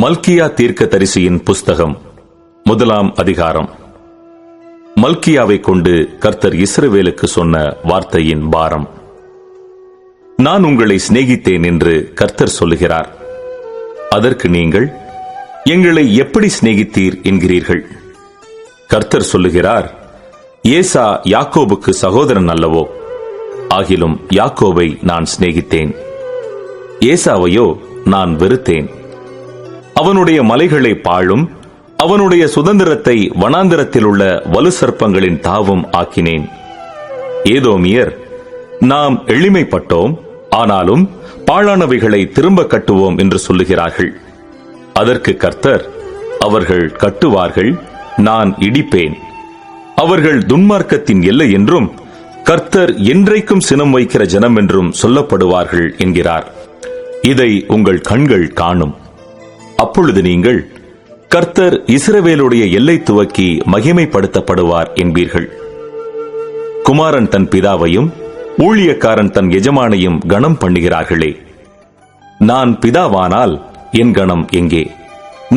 மல்கியா தீர்க்கதரிசியின் புஸ்தகம் 1 அதிகாரம். மல்கியாவை கொண்டு கர்த்தர் இஸ்ரவேலுக்கு சொன்ன வார்த்தையின் பாரம். நான் உங்களை சிநேகித்தேன் என்று கர்த்தர் சொல்லுகிறார். அதற்கு நீங்கள், எங்களை எப்படி சிநேகித்தீர் என்கிறீர்கள். கர்த்தர் சொல்லுகிறார், ஏசா யாக்கோபுக்கு சகோதரன் அல்லவோ? ஆகிலும் யாக்கோபை நான் சிநேகித்தேன், ஏசாவையோ நான் வெறுத்தேன். அவனுடைய மலைகளை பாழும், அவனுடைய சுதந்திரத்தை வனாந்திரத்தில் உள்ள வலு சர்ப்பங்களின் தாவும் ஆக்கினேன். ஏதோமியர், நாம் எளிமைப்பட்டோம், ஆனாலும் பாழானவைகளை திரும்ப கட்டுவோம் என்று சொல்லுகிறார்கள். அதற்கு கர்த்தர், அவர்கள் கட்டுவார்கள், நான் இடிப்பேன். அவர்கள் துன்மார்க்கத்தின் எல்லை என்றும் கர்த்தர் என்றைக்கும் சினம் வைக்கிற ஜனம் என்றும் சொல்லப்படுவார்கள் என்கிறார். இதை உங்கள் கண்கள் காணும். அப்பொழுது நீங்கள், கர்த்தர் இஸ்ரவேலுடைய எல்லை துவக்கி மகிமைப்படுத்தப்படுவார் என்பீர்கள். குமாரன் தன் பிதாவையும் ஊழியக்காரன் தன் எஜமானையும் கனம் பண்ணுகிறார்களே. நான் பிதாவானால் என் கனம் எங்கே?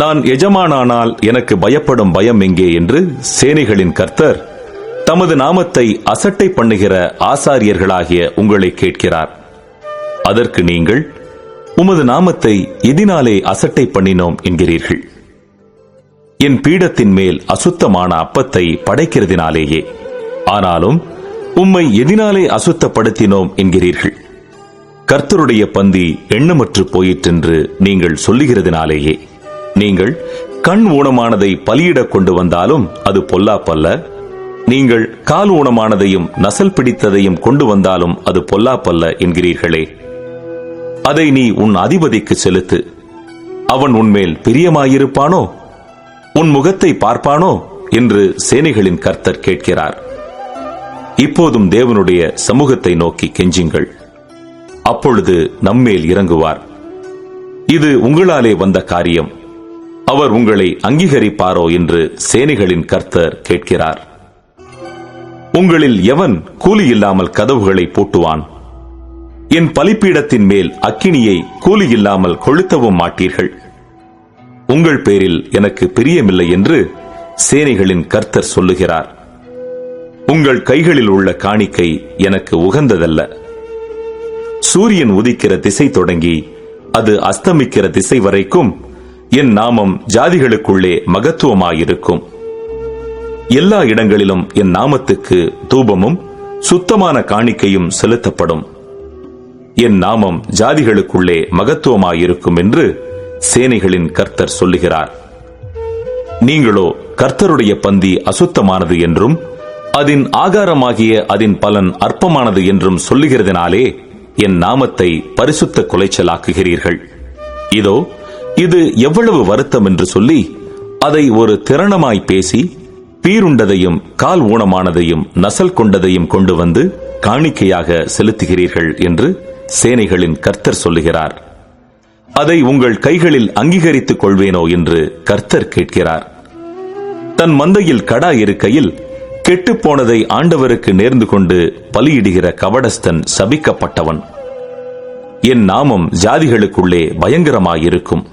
நான் எஜமானானால் எனக்கு பயப்படும் பயம் எங்கே என்று சேனைகளின் கர்த்தர் தமது நாமத்தை அசட்டை பண்ணுகிற ஆசாரியர்களாகிய உங்களை கேட்கிறார். அதற்கு நீங்கள், உமது நாமத்தை எதினாலே அசட்டை பண்ணினோம் என்கிறீர்கள். என் பீடத்தின் மேல் அசுத்தமான அப்பத்தை படைக்கிறதினாலேயே. ஆனாலும் உம்மை எதினாலே அசுத்தப்படுத்தினோம் என்கிறீர்கள். கர்த்தருடைய பந்தி எண்ணமற்று போயிற்றென்று நீங்கள் சொல்லுகிறதினாலேயே. நீங்கள் கண் ஊனமானதை பலியிடக் கொண்டு வந்தாலும் அது பொல்லாப்பல்ல. நீங்கள் கால் ஊனமானதையும் நசல் பிடித்ததையும் கொண்டு வந்தாலும் அது பொல்லாப்பல்ல என்கிறீர்களே. அதை நீ உன் அதிபதிக்கு செலுத்து. அவன் உன்மேல் பிரியமாயிருப்பானோ? உன் முகத்தை பார்ப்பானோ என்று சேனைகளின் கர்த்தர் கேட்கிறார். இப்போதும் தேவனுடைய சமூகத்தை நோக்கி கெஞ்சுங்கள், அப்பொழுது நம்மேல் இறங்குவார். இது உங்களாலே வந்த காரியம், அவர் உங்களை அங்கீகரிப்பாரோ என்று சேனைகளின் கர்த்தர் கேட்கிறார். உங்களில் எவன் கூலி இல்லாமல் கதவுகளை பூட்டுவான்? என் பலிப்பீடத்தின் மேல் அக்கினியை கூலி இல்லாமல் கொளுத்தவும் மாட்டீர்கள். உங்கள் பேரில் எனக்கு பிரியமில்லை என்று சேனைகளின் கர்த்தர் சொல்லுகிறார். உங்கள் கைகளில் உள்ள காணிக்கை எனக்கு உகந்ததல்ல. சூரியன் உதிக்கிற திசை தொடங்கி அது அஸ்தமிக்கிற திசை வரைக்கும் என் நாமம் ஜாதிகளுக்குள்ளே மகத்துவமாயிருக்கும். எல்லா இடங்களிலும் என் நாமத்துக்கு தூபமும் சுத்தமான காணிக்கையும் செலுத்தப்படும். என் நாமம் ஜாதிகளுக்குள்ளே மகத்துவமாயிருக்கும் என்று சேனைகளின் கர்த்தர் சொல்லுகிறார். நீங்களோ கர்த்தருடைய பந்தி அசுத்தமானது என்றும் அதன் ஆகாரமாகிய அதன் பலன் அற்பமானது என்றும் சொல்லுகிறதினாலே என் நாமத்தை பரிசுத்த குலைச்சலாக்குகிறீர்கள். இதோ இது எவ்வளவு வருத்தம் என்று சொல்லி அதை ஒரு திறனமாய் பேசி பீருண்டதையும் கால் ஊனமானதையும் நசல் கொண்டதையும் கொண்டு வந்து காணிக்கையாக செலுத்துகிறீர்கள் என்று சேனைகளின் கர்த்தர் சொல்லுகிறார். அதை உங்கள் கைகளில் அங்கீகரித்துக் கொள்வேனோ என்று கர்த்தர் கேட்கிறார். தன் மந்தையில் கடா இருக்கையில் கெட்டுப்போனதை ஆண்டவருக்கு நேர்ந்து கொண்டு பலியிடுகிற கவடஸ்தன் சபிக்கப்பட்டவன். என் நாமம் ஜாதிகளுக்குள்ளே பயங்கரமாயிருக்கும்.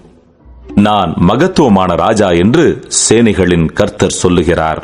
நான் மகத்துவமான ராஜா என்று சேனைகளின் கர்த்தர் சொல்லுகிறார்.